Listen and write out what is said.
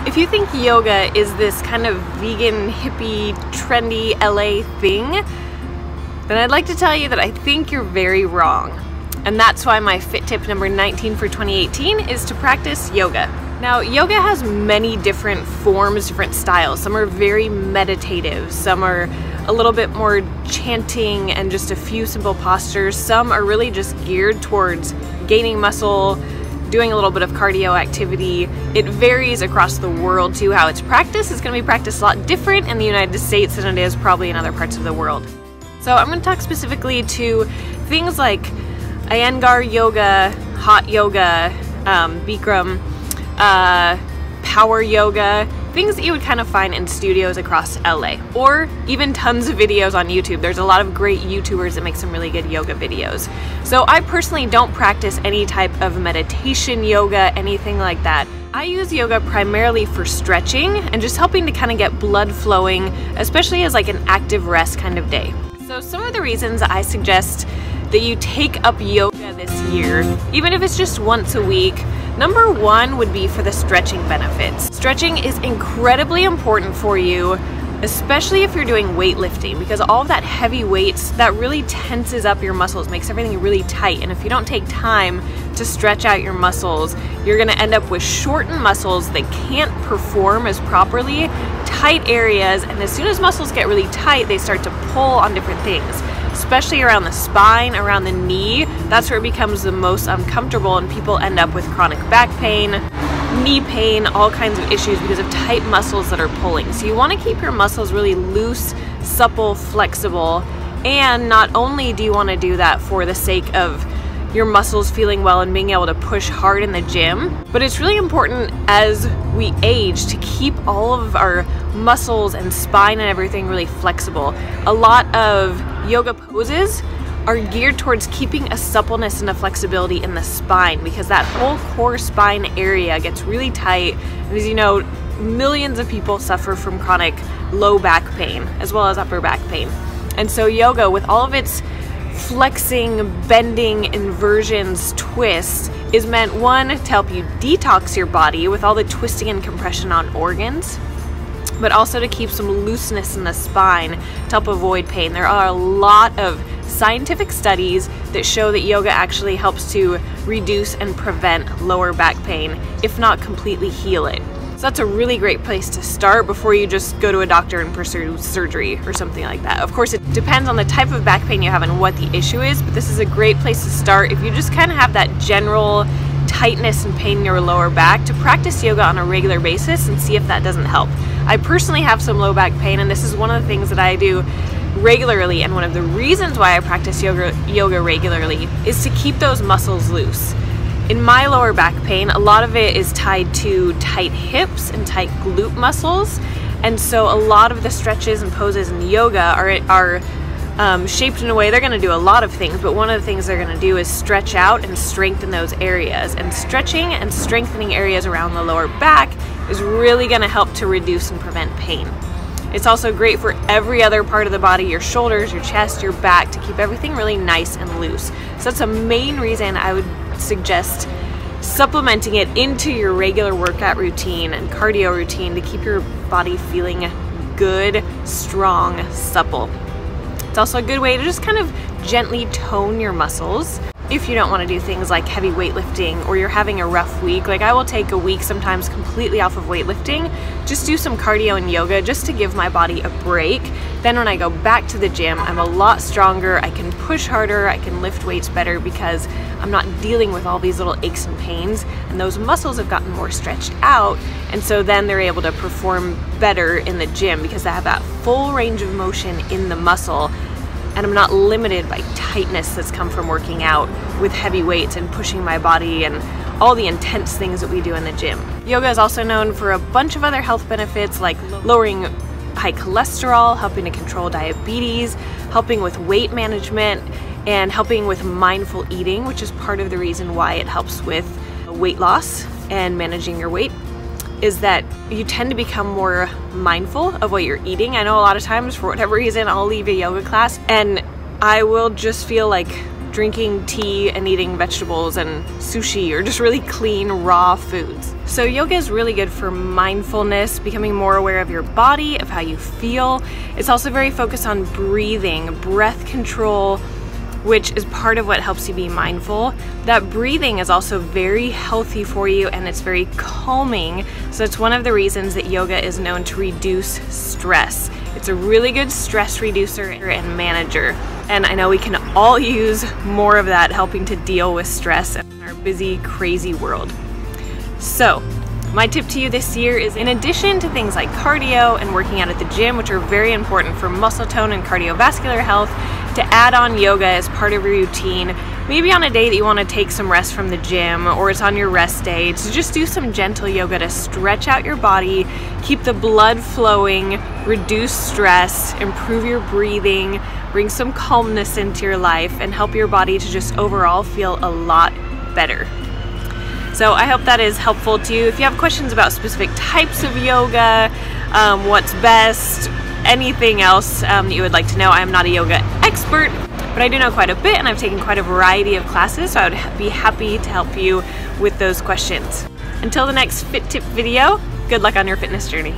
If you think yoga is this kind of vegan, hippie, trendy LA thing, then I'd like to tell you that I think you're very wrong. And that's why my fit tip number 19 for 2018 is to practice yoga. Now, yoga has many different forms, different styles. Some are very meditative, some are a little bit more chanting and just a few simple postures. Some are really just geared towards gaining muscle, doing a little bit of cardio activity. It varies across the world too, how it's practiced. It's going to be practiced a lot different in the United States than it is probably in other parts of the world. So I'm going to talk specifically to things like Iyengar yoga, hot yoga, Bikram, power yoga, things that you would kind of find in studios across LA, or even tons of videos on YouTube. There's a lot of great YouTubers that make some really good yoga videos. So I personally don't practice any type of meditation yoga, anything like that. I use yoga primarily for stretching and just helping to kind of get blood flowing, especially as like an active rest kind of day. So some of the reasons I suggest that you take up yoga this year, even if it's just once a week, number one would be for the stretching benefits. Stretching is incredibly important for you, especially if you're doing weightlifting, because all of that heavy weights, that really tenses up your muscles, makes everything really tight. And if you don't take time to stretch out your muscles, you're gonna end up with shortened muscles that can't perform as properly, tight areas, and as soon as muscles get really tight, they start to pull on different things, especially around the spine, around the knee. That's where it becomes the most uncomfortable, and people end up with chronic back pain, knee pain, all kinds of issues because of tight muscles that are pulling. So you want to keep your muscles really loose, supple, flexible, and not only do you want to do that for the sake of your muscles feeling well and being able to push hard in the gym, but it's really important as we age to keep all of our muscles and spine and everything really flexible. A lot of yoga poses are geared towards keeping a suppleness and a flexibility in the spine, because that whole core spine area gets really tight. And as you know, millions of people suffer from chronic low back pain as well as upper back pain. And so yoga, with all of its flexing, bending, inversions, twists, is meant, one, to help you detox your body with all the twisting and compression on organs, but also to keep some looseness in the spine to help avoid pain. There are a lot of scientific studies that show that yoga actually helps to reduce and prevent lower back pain, if not completely heal it. So that's a really great place to start before you just go to a doctor and pursue surgery or something like that. Of course, it depends on the type of back pain you have and what the issue is, but this is a great place to start if you just kind of have that general tightness and pain in your lower back, to practice yoga on a regular basis and see if that doesn't help. I personally have some low back pain, and this is one of the things that I do regularly, and one of the reasons why I practice yoga regularly is to keep those muscles loose. In my lower back pain, a lot of it is tied to tight hips and tight glute muscles, and so a lot of the stretches and poses in yoga are shaped in a way, they're going to do a lot of things, but one of the things they're going to do is stretch out and strengthen those areas. And stretching and strengthening areas around the lower back is really going to help to reduce and prevent pain. It's also great for every other part of the body, your shoulders, your chest, your back, to keep everything really nice and loose. So that's a main reason I would suggest supplementing it into your regular workout routine and cardio routine to keep your body feeling good, strong, supple. It's also a good way to just kind of gently tone your muscles if you don't want to do things like heavy weightlifting, or you're having a rough week. Like, I will take a week sometimes completely off of weightlifting, just do some cardio and yoga just to give my body a break. Then when I go back to the gym, I'm a lot stronger, I can push harder, I can lift weights better because I'm not dealing with all these little aches and pains, and those muscles have gotten more stretched out, and so then they're able to perform better in the gym because they have that full range of motion in the muscle, and I'm not limited by tightness that's come from working out with heavy weights and pushing my body and all the intense things that we do in the gym. Yoga is also known for a bunch of other health benefits, like lowering high cholesterol, helping to control diabetes, helping with weight management, and helping with mindful eating, which is part of the reason why it helps with weight loss and managing your weight, is that you tend to become more mindful of what you're eating. I know a lot of times, for whatever reason, I'll leave a yoga class and I will just feel like drinking tea and eating vegetables and sushi or just really clean raw foods. So yoga is really good for mindfulness, becoming more aware of your body, of how you feel. It's also very focused on breathing, breath control, which is part of what helps you be mindful. That breathing is also very healthy for you and it's very calming. So it's one of the reasons that yoga is known to reduce stress. It's a really good stress reducer and manager. And I know we can all use more of that, helping to deal with stress in our busy, crazy world. So my tip to you this year is, in addition to things like cardio and working out at the gym, which are very important for muscle tone and cardiovascular health, to add on yoga as part of your routine, maybe on a day that you want to take some rest from the gym or it's on your rest day, to just do some gentle yoga to stretch out your body, keep the blood flowing, reduce stress, improve your breathing, bring some calmness into your life, and help your body to just overall feel a lot better. So I hope that is helpful to you. If you have questions about specific types of yoga, what's best, anything else that you would like to know, I am not a yoga expert, but I do know quite a bit and I've taken quite a variety of classes, so I would be happy to help you with those questions. Until the next Fit Tip video, good luck on your fitness journey.